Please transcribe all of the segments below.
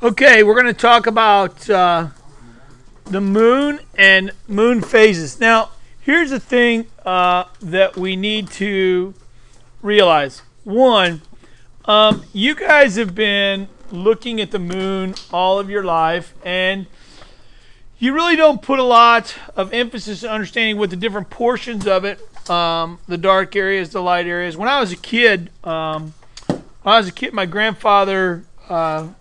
Okay, we're going to talk about the moon and moon phases. Now, here's the thing that we need to realize. One, you guys have been looking at the moon all of your life, and you really don't put a lot of emphasis on understanding what the different portions of it, the dark areas, the light areas. When I was a kid, my grandfather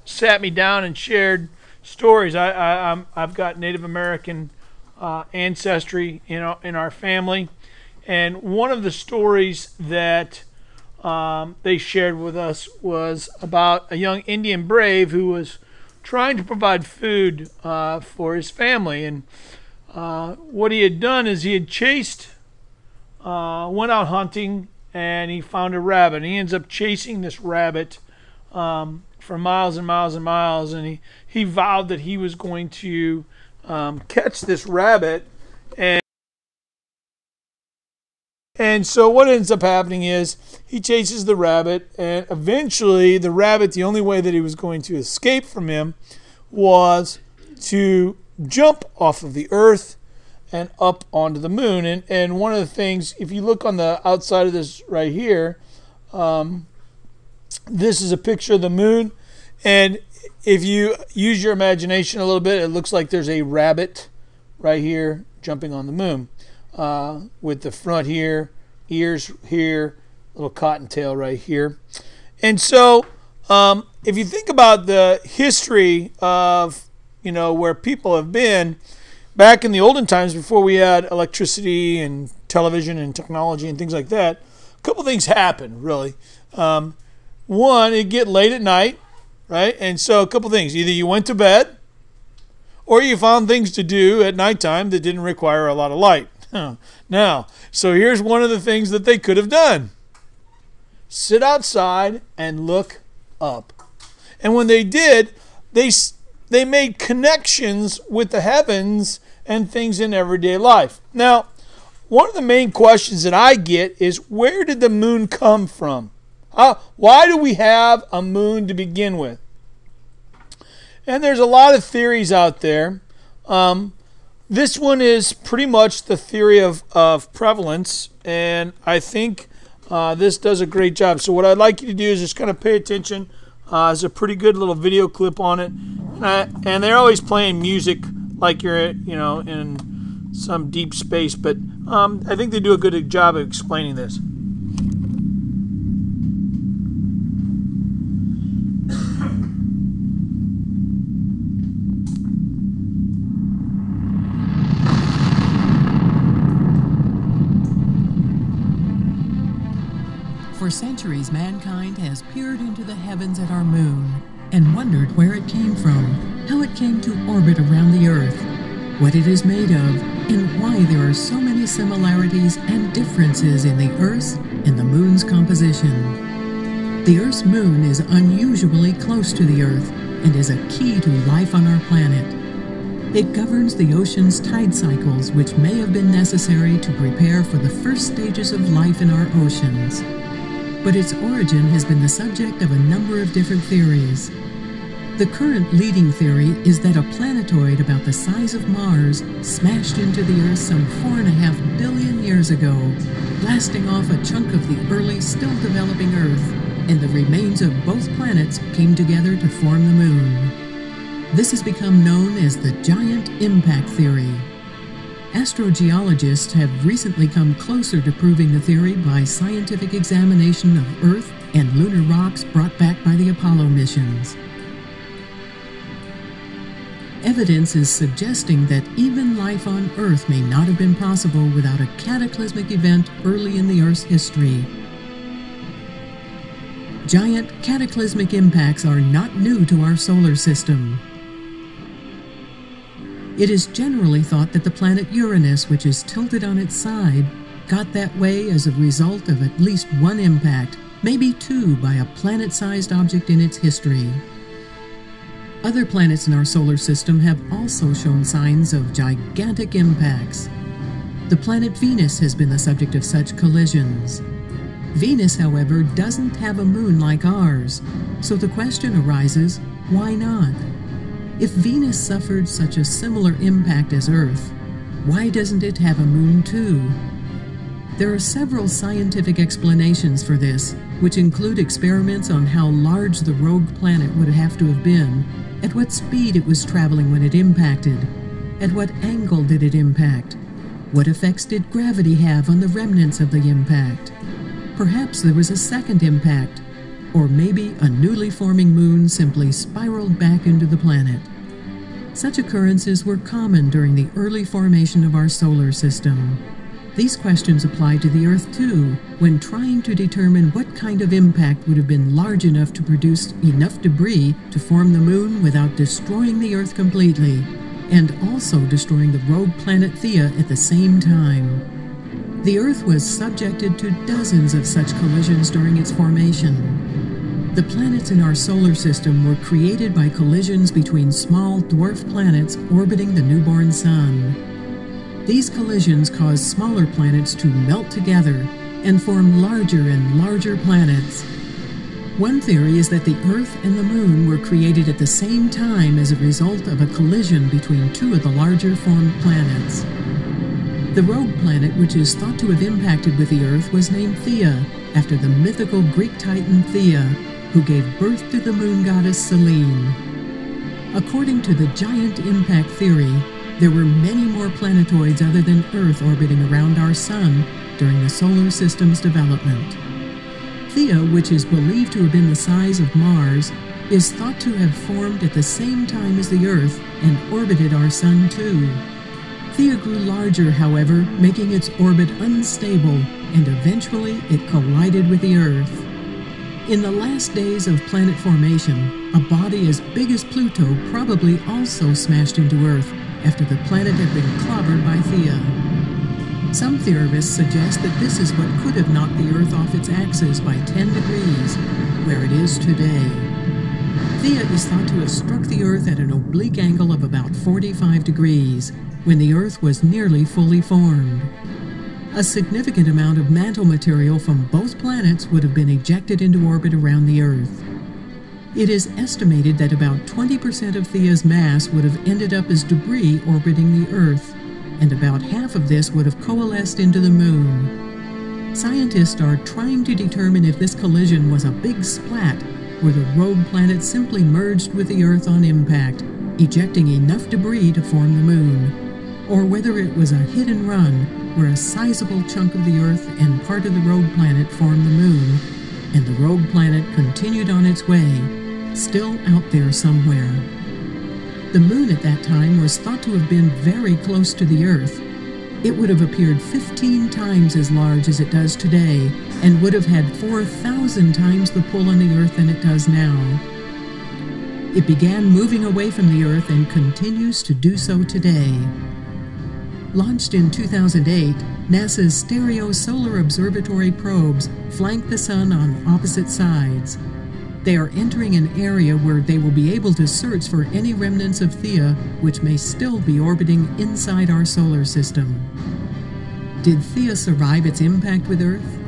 sat me down and shared stories. I've got Native American ancestry in our family, and one of the stories that they shared with us was about a young Indian brave who was trying to provide food for his family. And what he had done is he had went out hunting, and he found a rabbit. And he ends up chasing this rabbit for miles and miles and miles, and he vowed that he was going to catch this rabbit. And so what ends up happening is he chases the rabbit, and eventually the rabbit, the only way that he was going to escape from him was to jump off of the earth and up onto the moon. And one of the things, if you look on the outside of this right here, this is a picture of the moon. And if you use your imagination a little bit, it looks like there's a rabbit right here jumping on the moon. With the front here, ears here, little cottontail right here. And so if you think about the history of, where people have been, back in the olden times before we had electricity and television and technology and things like that, a couple things happened, really. One, it'd get late at night, right? And so a couple things. Either you went to bed or you found things to do at nighttime that didn't require a lot of light. Now, so here's one of the things that they could have done. Sit outside and look up. And when they did, they made connections with the heavens and things in everyday life. Now, one of the main questions that I get is, where did the moon come from? Why do we have a moon to begin with? And there's a lot of theories out there. This one is pretty much the theory of prevalence, and I think this does a great job. So what I'd like you to do is just kind of pay attention. There's a pretty good little video clip on it, and they're always playing music like you're in some deep space, but I think they do a good job of explaining this. For centuries, mankind has peered into the heavens at our moon and wondered where it came from, how it came to orbit around the Earth, what it is made of, and why there are so many similarities and differences in the Earth's and the moon's composition. The Earth's moon is unusually close to the Earth and is a key to life on our planet. It governs the ocean's tide cycles, which may have been necessary to prepare for the first stages of life in our oceans. But its origin has been the subject of a number of different theories. The current leading theory is that a planetoid about the size of Mars smashed into the Earth some 4.5 billion years ago, blasting off a chunk of the early, still developing Earth, and the remains of both planets came together to form the Moon. This has become known as the giant impact theory. Astrogeologists have recently come closer to proving the theory by scientific examination of Earth and lunar rocks brought back by the Apollo missions. Evidence is suggesting that even life on Earth may not have been possible without a cataclysmic event early in the Earth's history. Giant cataclysmic impacts are not new to our solar system. It is generally thought that the planet Uranus, which is tilted on its side, got that way as a result of at least one impact, maybe two, by a planet-sized object in its history. Other planets in our solar system have also shown signs of gigantic impacts. The planet Venus has been the subject of such collisions. Venus, however, doesn't have a moon like ours, so the question arises, why not? If Venus suffered such a similar impact as Earth, why doesn't it have a moon too? There are several scientific explanations for this, which include experiments on how large the rogue planet would have to have been, at what speed it was traveling when it impacted, at what angle did it impact, what effects did gravity have on the remnants of the impact. Perhaps there was a second impact, or maybe a newly forming moon simply spiraled back into the planet. Such occurrences were common during the early formation of our solar system. These questions apply to the Earth too, when trying to determine what kind of impact would have been large enough to produce enough debris to form the moon without destroying the Earth completely, and also destroying the rogue planet Theia at the same time. The Earth was subjected to dozens of such collisions during its formation. The planets in our solar system were created by collisions between small dwarf planets orbiting the newborn sun. These collisions caused smaller planets to melt together and form larger and larger planets. One theory is that the Earth and the Moon were created at the same time as a result of a collision between two of the larger formed planets. The rogue planet, which is thought to have impacted with the Earth, was named Theia, after the mythical Greek titan Theia, who gave birth to the moon goddess Selene. According to the giant impact theory, there were many more planetoids other than Earth orbiting around our Sun during the solar system's development. Theia, which is believed to have been the size of Mars, is thought to have formed at the same time as the Earth and orbited our Sun too. Theia grew larger, however, making its orbit unstable, and eventually it collided with the Earth. In the last days of planet formation, a body as big as Pluto probably also smashed into Earth after the planet had been clobbered by Theia. Some theorists suggest that this is what could have knocked the Earth off its axis by 10 degrees, where it is today. Theia is thought to have struck the Earth at an oblique angle of about 45 degrees, when the Earth was nearly fully formed. A significant amount of mantle material from both planets would have been ejected into orbit around the Earth. It is estimated that about 20% of Theia's mass would have ended up as debris orbiting the Earth, and about half of this would have coalesced into the Moon. Scientists are trying to determine if this collision was a big splat, where the rogue planet simply merged with the Earth on impact, ejecting enough debris to form the Moon, or whether it was a hit and run, where a sizable chunk of the Earth and part of the rogue planet formed the Moon, and the rogue planet continued on its way, still out there somewhere. The Moon at that time was thought to have been very close to the Earth. It would have appeared 15 times as large as it does today, and would have had 4,000 times the pull on the Earth than it does now. It began moving away from the Earth and continues to do so today. Launched in 2008, NASA's Stereo Solar Observatory probes flank the Sun on opposite sides. They are entering an area where they will be able to search for any remnants of Theia which may still be orbiting inside our solar system. Did Theia survive its impact with Earth?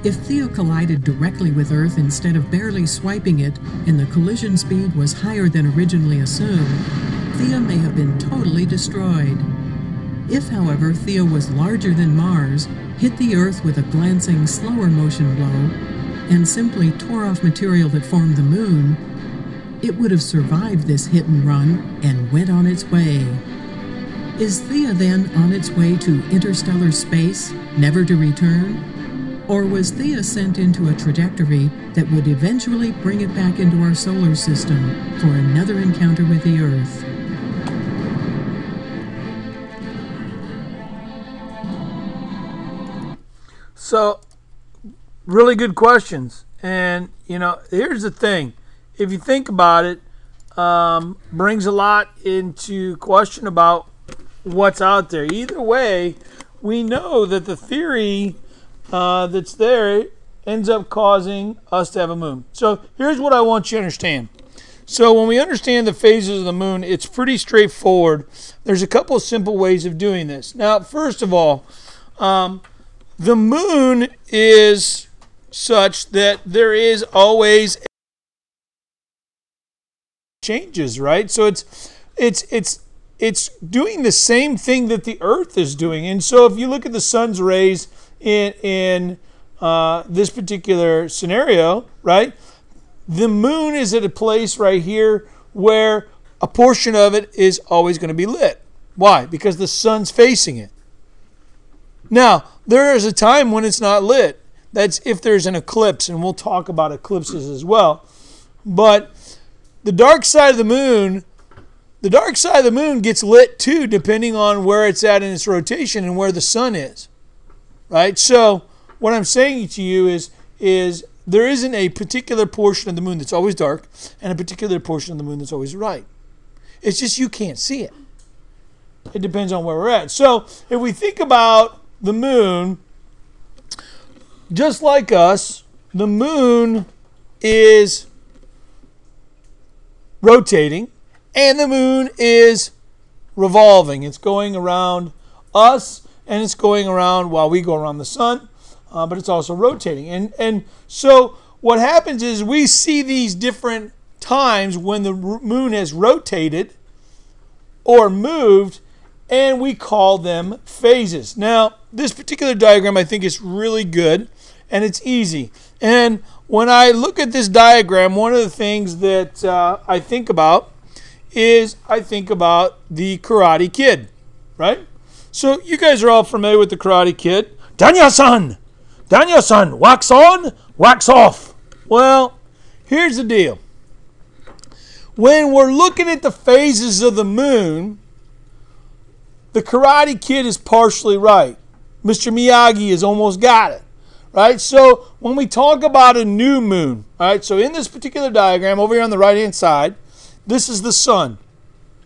If Theia collided directly with Earth instead of barely swiping it, and the collision speed was higher than originally assumed, Theia may have been totally destroyed. If, however, Theia was larger than Mars, hit the Earth with a glancing, slower motion blow, and simply tore off material that formed the Moon, it would have survived this hit and run and went on its way. Is Theia then on its way to interstellar space, never to return? Or was Theia sent into a trajectory that would eventually bring it back into our solar system for another encounter with the Earth? So, really good questions. And, here's the thing. If you think about it, brings a lot into question about what's out there. Either way, we know that the theory that's there ends up causing us to have a moon. So, here's what I want you to understand. So, when we understand the phases of the moon, it's pretty straightforward. There's a couple of simple ways of doing this. Now, first of all, the moon is such that there is always changes, right? So it's doing the same thing that the Earth is doing. And so if you look at the sun's rays in this particular scenario, right, the moon is at a place right here where a portion of it is always going to be lit. Why? Because the sun's facing it. Now, there is a time when it's not lit. That's if there's an eclipse, and we'll talk about eclipses as well. But the dark side of the moon gets lit too, depending on where it's at in its rotation and where the sun is. Right? So what I'm saying to you is there isn't a particular portion of the moon that's always dark and a particular portion of the moon that's always right. It's just you can't see it. It depends on where we're at. So if we think about the moon, just like us, the moon is rotating and the moon is revolving. It's going around us and it's going around while we go around the sun, but it's also rotating. And so what happens is we see these different times when the moon has rotated or moved, and we call them phases. Now, this particular diagram I think is really good, and it's easy. And when I look at this diagram, one of the things that I think about is I think about the Karate Kid, right? So you guys are all familiar with the Karate Kid. Danya-san, wax on, wax off. Well, here's the deal. When we're looking at the phases of the moon, the Karate Kid is partially right. Mr. Miyagi has almost got it, right? So when we talk about a new moon, right? So in this particular diagram over here on the right-hand side, this is the sun.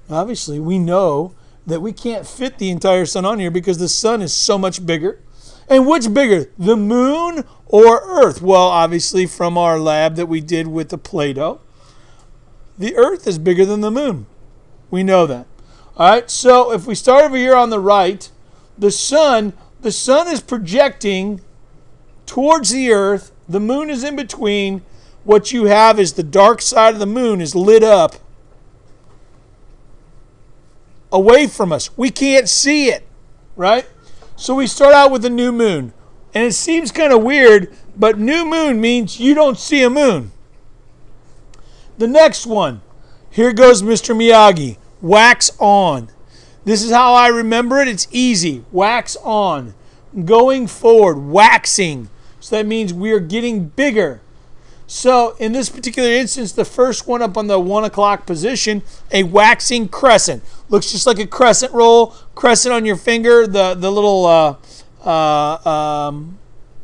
Obviously, we know that we can't fit the entire sun on here because the sun is so much bigger. And which bigger, the moon or Earth? Well, obviously from our lab that we did with the Play-Doh, the Earth is bigger than the moon. We know that. All right, so if we start over here on the right, the sun is projecting towards the Earth. The moon is in between. What you have is the dark side of the moon is lit up away from us. We can't see it, right? So we start out with a new moon. And it seems kind of weird, but new moon means you don't see a moon. The next one, here goes Mr. Miyagi. Wax on. This is how I remember it. It's easy. Wax on. Going forward, waxing. So that means we are getting bigger. So in this particular instance, the first one up on the 1 o'clock position, a waxing crescent. Looks just like a crescent roll. Crescent on your finger, the little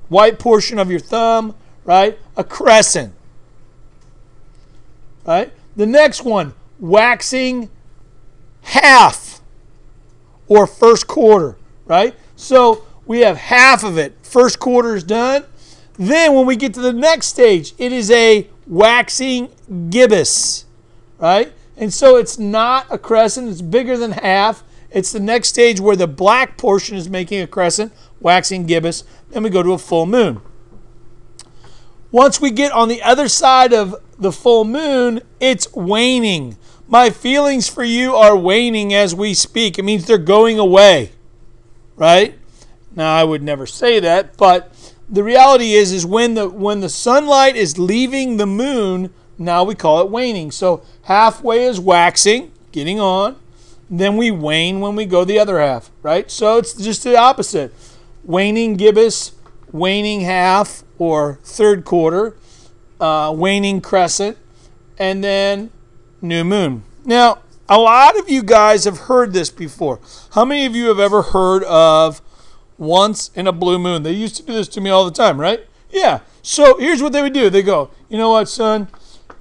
white portion of your thumb, right? A crescent. Right? The next one, waxing half or first quarter, right? So we have half of it. First quarter is done. Then when we get to the next stage, it is a waxing gibbous, right? And so it's not a crescent. It's bigger than half. It's the next stage where the black portion is making a crescent, waxing gibbous. Then we go to a full moon. Once we get on the other side of the full moon, it's waning. My feelings for you are waning as we speak. It means they're going away, right? Now, I would never say that, but the reality is when the sunlight is leaving the moon, now we call it waning. So halfway is waxing, getting on. Then we wane when we go the other half, right? So it's just the opposite. Waning gibbous, waning half or third quarter, waning crescent, and then new moon. Now, a lot of you guys have heard this before. How many of you have ever heard of once in a blue moon? They used to do this to me all the time, right? Yeah. So here's what they would do. They go, you know what, son?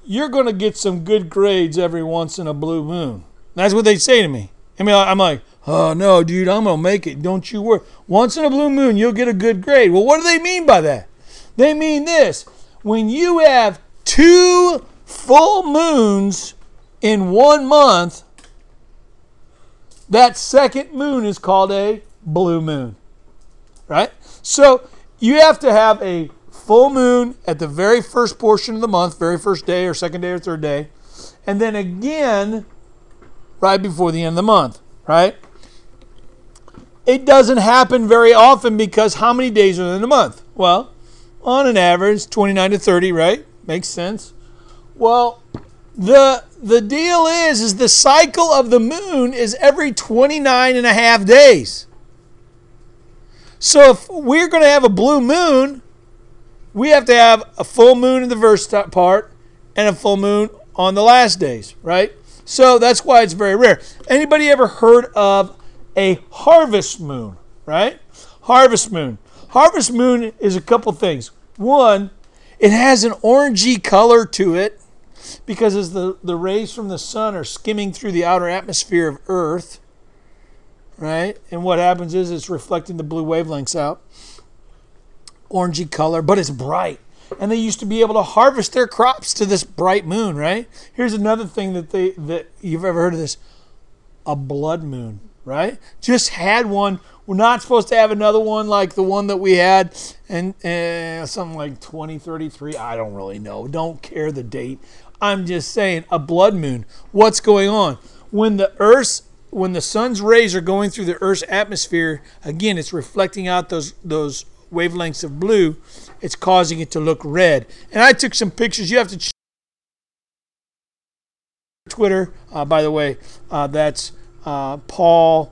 You're going to get some good grades every once in a blue moon. That's what they say to me. I mean, I'm like, oh, no, dude, I'm going to make it. Don't you worry. Once in a blue moon, you'll get a good grade. Well, what do they mean by that? They mean this. When you have 2 full moons in 1 month, that second moon is called a blue moon, right? So you have to have a full moon at the very first portion of the month, very first day or second day or third day, and then again right before the end of the month, right? It doesn't happen very often because how many days are in a month? Well, on an average, 29 to 30, right? Makes sense. Well, the deal is the cycle of the moon is every 29 and a half days. So if we're going to have a blue moon, we have to have a full moon in the first part and a full moon on the last days, right? So that's why it's very rare. Anybody ever heard of a harvest moon, right? Harvest moon. Harvest moon is a couple things. One, it has an orangey color to it because as the rays from the sun are skimming through the outer atmosphere of Earth, right? And what happens is it's reflecting the blue wavelengths out. Orangey color, but it's bright. And they used to be able to harvest their crops to this bright moon, right? Here's another thing that you've ever heard of this. A blood moon, right? Just had one. We're not supposed to have another one like the one that we had and something like 2033. I don't really know. Don't care the date. I'm just saying a blood moon. What's going on? When the sun's rays are going through the Earth's atmosphere, again, it's reflecting out those wavelengths of blue. It's causing it to look red. And I took some pictures. You have to check Twitter. By the way, that's Paul-A-Ritter,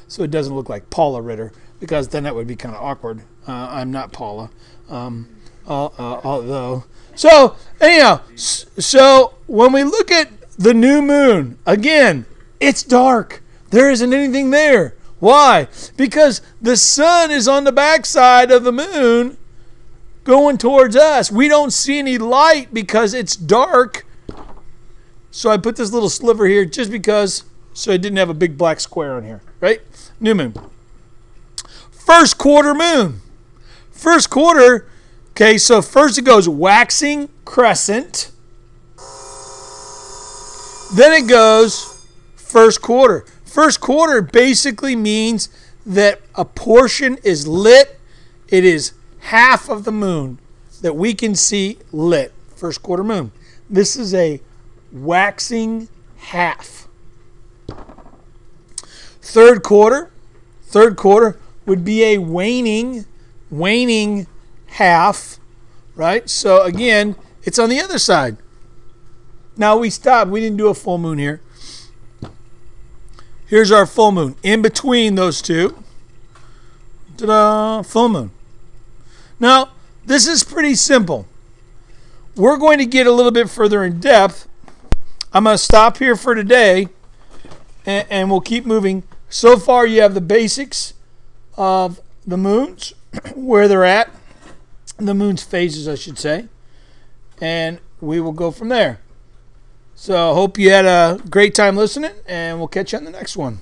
so it doesn't look like Paula Ritter, because then that would be kind of awkward. I'm not Paula. Although. So, anyhow, so when we look at the new moon, again, it's dark. There isn't anything there. Why? Because the sun is on the backside of the moon going towards us. We don't see any light because it's dark. So I put this little sliver here just because, so it didn't have a big black square on here, right? New moon. First quarter moon. First quarter, okay, so first it goes waxing crescent. Then it goes first quarter. First quarter basically means that a portion is lit. It is half of the moon that we can see lit. First quarter moon. This is a waxing half. Third quarter would be a waning half, right? So again, it's on the other side. Now we stopped. We didn't do a full moon here. Here's our full moon. In between those two, ta-da, full moon. Now, this is pretty simple. We're going to get a little bit further in depth. I'm going to stop here for today, and we'll keep moving. So far, you have the basics of the moons, where they're at, the moon's phases, I should say, and we will go from there. So I hope you had a great time listening, and we'll catch you on the next one.